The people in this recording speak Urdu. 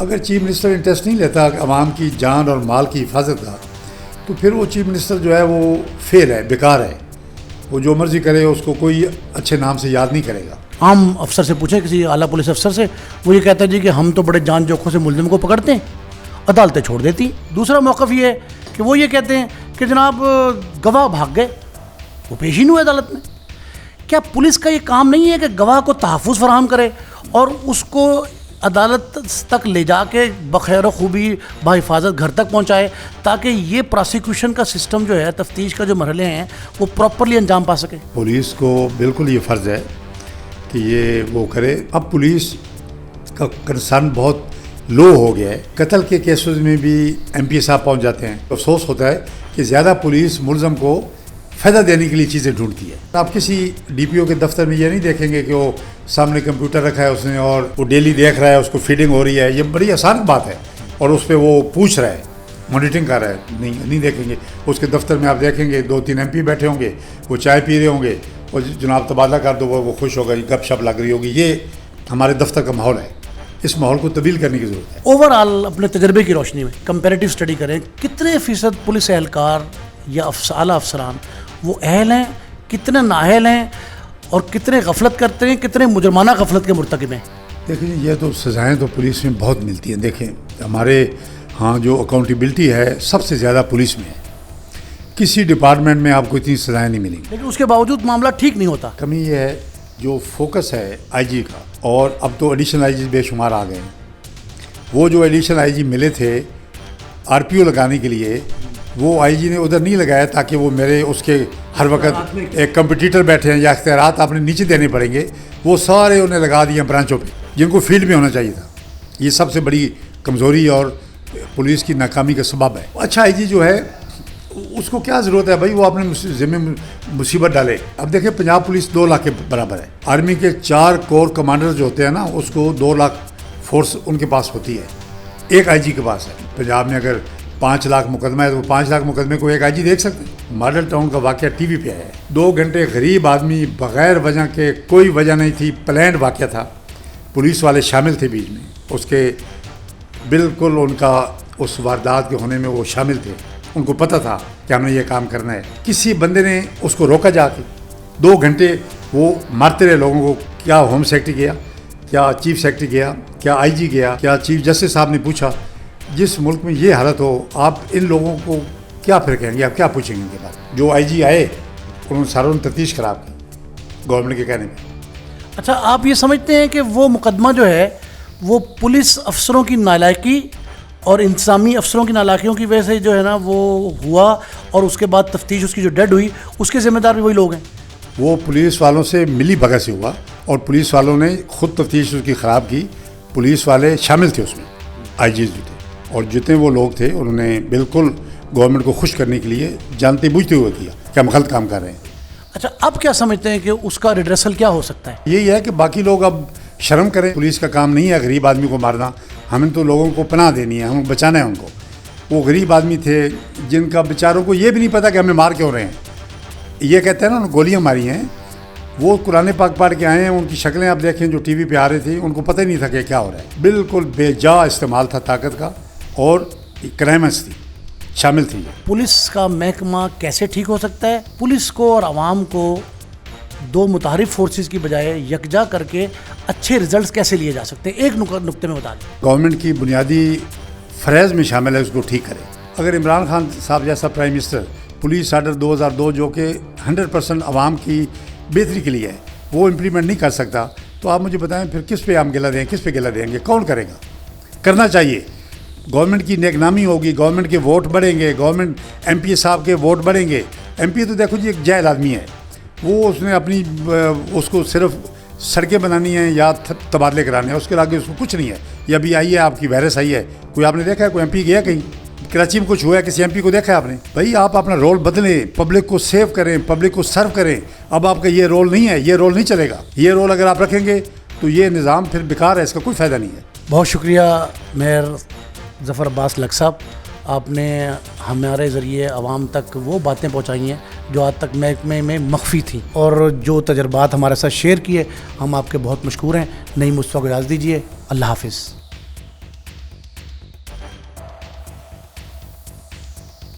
اگر چیف منسٹر انٹرسٹ نہیں لیتا عوام کی جان اور مال کی حفاظت کا تو پھر وہ چیف منسٹر جو ہے وہ فیل ہے، بیکار ہے. وہ جو مرضی کرے اس کو کوئی اچھے نام سے یاد نہیں کرے گا. عام افسر سے پوچھیں، کسی اعلیٰ پولیس افسر سے، وہ یہ کہتا ہے جی کہ ہم تو بڑے جان جوکھوں سے ملزم کو پکڑتے ہیں، عدالتیں چھوڑ دیتی. دوسرا موقف یہ ہے کہ وہ یہ کہتے ہیں کہ جناب گواہ بھاگ گئے، وہ پیش ہی نہیں ہوئے عدالت میں. کیا پولیس کا یہ کام نہیں ہے کہ گواہ کو تحفظ فراہم کرے اور اس کو عدالت تک لے جا کے بخیر و خوبی بحفاظت گھر تک پہنچائے، تاکہ یہ پراسیکیوشن کا سسٹم جو ہے، تفتیش کا جو مرحلے ہیں، وہ پراپرلی انجام پا سکے؟ پولیس کو بالکل یہ فرض ہے کہ یہ وہ کرے. اب پولیس کا کنسرن بہت لو ہو گیا ہے. قتل کے کیسز میں بھی ایم پی صاحب پہنچ جاتے ہیں. افسوس ہوتا ہے کہ زیادہ پولیس ملزم کو فائدہ دینے کے لیے چیزیں ڈھونڈتی ہے. آپ کسی ڈی پی او کے دفتر میں یہ نہیں دیکھیں گے کہ وہ سامنے کمپیوٹر رکھا ہے اس نے اور وہ ڈیلی دیکھ رہا ہے، اس کو فیڈنگ ہو رہی ہے. یہ بڑی آسان بات ہے اور اس پہ وہ پوچھ رہا ہے، مانیٹرنگ کر رہا ہے. نہیں دیکھیں گے. اس کے دفتر میں آپ دیکھیں گے 2-3 ایم پی بیٹھے ہوں گے، وہ چائے پی رہے ہوں گے اور جناب تبادلہ کر دو، وہ خوش ہوگا، گپ شپ لگ رہی ہوگی. یہ ہمارے دفتر کا ماحول ہے. اس ماحول کو تبدیل کرنے کی ضرورت ہے. اوور آل اپنے تجربے کی روشنی میں کمپیریٹیو اسٹڈی کریں، کتنے فیصد پولیس اہلکار یا اعلیٰ افسران وہ اہل ہیں، کتنے نااہل ہیں، اور کتنے غفلت کرتے ہیں، کتنے مجرمانہ غفلت کے مرتکب ہیں؟ دیکھیں یہ تو سزائیں تو پولیس میں بہت ملتی ہیں. دیکھیں ہمارے ہاں جو اکاؤنٹیبلٹی ہے سب سے زیادہ پولیس میں ہے. کسی ڈپارٹمنٹ میں آپ کو اتنی سزائیں نہیں ملیں گی. لیکن اس کے باوجود معاملہ ٹھیک نہیں ہوتا. کمی یہ ہے جو فوکس ہے آئی جی کا، اور اب تو ایڈیشنل آئی جی بے شمار آ گئے ہیں. وہ جو ایڈیشنل آئی جی ملے تھے آر پی او لگانے کے لیے، وہ آئی جی نے ادھر نہیں لگایا تاکہ وہ میرے اس کے ہر وقت ایک کمپٹیٹر بیٹھے ہیں یا اختیارات آپ نے نیچے دینے پڑیں گے، وہ سارے انہیں لگا دیے برانچوں پہ جن کو فیلڈ میں ہونا چاہیے تھا. یہ سب سے بڑی کمزوری اور پولیس کی ناکامی کا سبب ہے. اچھا آئی جی جو ہے اس کو کیا ضرورت ہے بھائی، وہ اپنے ذمہ مصیبت ڈالے. اب دیکھیں پنجاب پولیس 2 لاکھ کے برابر ہے. آرمی کے 4 کور کمانڈر جو ہوتے ہیں نا، اس کو 2 لاکھ فورس ان کے پاس ہوتی ہے، ایک آئی جی کے پاس ہے. پنجاب میں اگر 5 لاکھ مقدمہ ہے تو 5 لاکھ مقدمے کو ایک آئی جی دیکھ سکتے ہیں. ماڈل ٹاؤن کا واقعہ ٹی وی پہ آیا ہے. 2 گھنٹے غریب آدمی بغیر وجہ کے، کوئی وجہ نہیں تھی، پلانڈ واقعہ تھا. پولیس والے شامل تھے بیچ میں، اس کے بالکل ان کا اس واردات کے ہونے میں وہ شامل تھے. ان کو پتہ تھا کہ ہم نے یہ کام کرنا ہے. کسی بندے نے اس کو روکا جا کے. 2 گھنٹے وہ مارتے رہے لوگوں کو. کیا ہوم سیکرٹری گیا، کیا چیف سیکرٹری گیا، کیا آئی جی گیا، کیا چیف جسٹس صاحب نے پوچھا؟ جس ملک میں یہ حالت ہو، آپ ان لوگوں کو کیا پھر کہیں گے، آپ کیا پوچھیں گے ان کے بعد؟ جو آئی جی آئے انہوں نے ساروں نے تفتیش خراب کی گورنمنٹ کے کہنے میں. اچھا آپ یہ سمجھتے ہیں کہ وہ مقدمہ جو ہے وہ پولیس افسروں کی نالائکی اور انتظامی افسروں کی نالائکیوں کی وجہ سے جو ہے نا وہ ہوا، اور اس کے بعد تفتیش اس کی جو ڈیڈ ہوئی اس کے ذمہ دار بھی وہی لوگ ہیں؟ وہ پولیس والوں سے ملی بھگت سے ہوا اور پولیس والوں نے خود تفتیش اس کی خراب کی. پولیس والے شامل تھے اس میں، آئی جیز بھی تھے، اور جتنے وہ لوگ تھے انہوں نے بالکل گورنمنٹ کو خوش کرنے کے لیے جانتے بوجھتے ہوئے کیا کہ ہم غلط کام کر رہے ہیں. اچھا اب کیا سمجھتے ہیں کہ اس کا ریڈریسل کیا ہو سکتا ہے؟ یہی ہے کہ باقی لوگ اب شرم کریں. پولیس کا کام نہیں ہے غریب آدمی کو مارنا، ہمیں تو لوگوں کو پناہ دینی ہے، ہمیں بچانا ہے ان کو. وہ غریب آدمی تھے جن کا بیچاروں کو یہ بھی نہیں پتا کہ ہمیں مار کیوں رہے ہیں. یہ کہتے ہیں نا انہوں نے گولیاں ماری ہیں. وہ قرآن پاک پڑھ کے آئے ہیں، ان کی شکلیں آپ دیکھیں جو ٹی وی پہ آ رہے تھے، ان کو پتہ ہی نہیں تھا کہ کیا ہو رہا ہے. بالکل بے جا استعمال تھا طاقت کا، اور کرائمس تھی، شامل تھی. پولیس کا محکمہ کیسے ٹھیک ہو سکتا ہے؟ پولیس کو اور عوام کو 2 متحرک فورسز کی بجائے یکجا کر کے اچھے ریزلٹس کیسے لیے جا سکتے ہیں؟ ایک نقطے میں بتا دیں. گورنمنٹ کی بنیادی فریض میں شامل ہے اس کو ٹھیک کرے. اگر عمران خان صاحب جیسا پرائم منسٹر پولیس آرڈر 2002 جو کہ 100% عوام کی بہتری کے لیے ہے وہ امپلیمنٹ نہیں کر سکتا، تو آپ مجھے بتائیں پھر کس پہ ہم گلہ دیں، کس پہ گلہ دیں گے؟ کون کرے گا؟ کرنا چاہیے. گورنمنٹ کی نیک نامی ہوگی، گورنمنٹ کے ووٹ بڑھیں گے، گورنمنٹ ایم پی صاحب کے ووٹ بڑھیں گے. ایم پی تو دیکھو جی ایک جاہل آدمی ہے، وہ اس نے اپنی اس کو صرف سڑکیں بنانی ہیں یا تبادلے کرانے ہیں، اس کے آگے اس کو کچھ نہیں ہے. یہ ابھی آئی ہے آپ کی وائرس آئی ہے، کوئی آپ نے دیکھا ہے کوئی ایم پی گیا کہیں کراچی میں کچھ ہوا ہے؟ کسی ایم پی کو دیکھا ہے آپ نے؟ بھائی آپ اپنا رول بدلیں، پبلک کو سیو کریں، پبلک کو سرو کریں. اب آپ کا یہ رول نہیں ہے، یہ رول نہیں چلے گا. یہ رول اگر آپ رکھیں گے تو یہ نظام پھر بیکار ہے، اس کا کوئی فائدہ نہیں ہے. بہت شکریہ میئر ظفر عباس لک صاحب، آپ نے ہمارے ذریعے عوام تک وہ باتیں پہنچائی ہیں جو آج تک محکمے میں مخفی تھیں، اور جو تجربات ہمارے ساتھ شیئر کیے، ہم آپ کے بہت مشکور ہیں. نئی مصطفیٰ کو اجازت دیجیے. اللہ حافظ.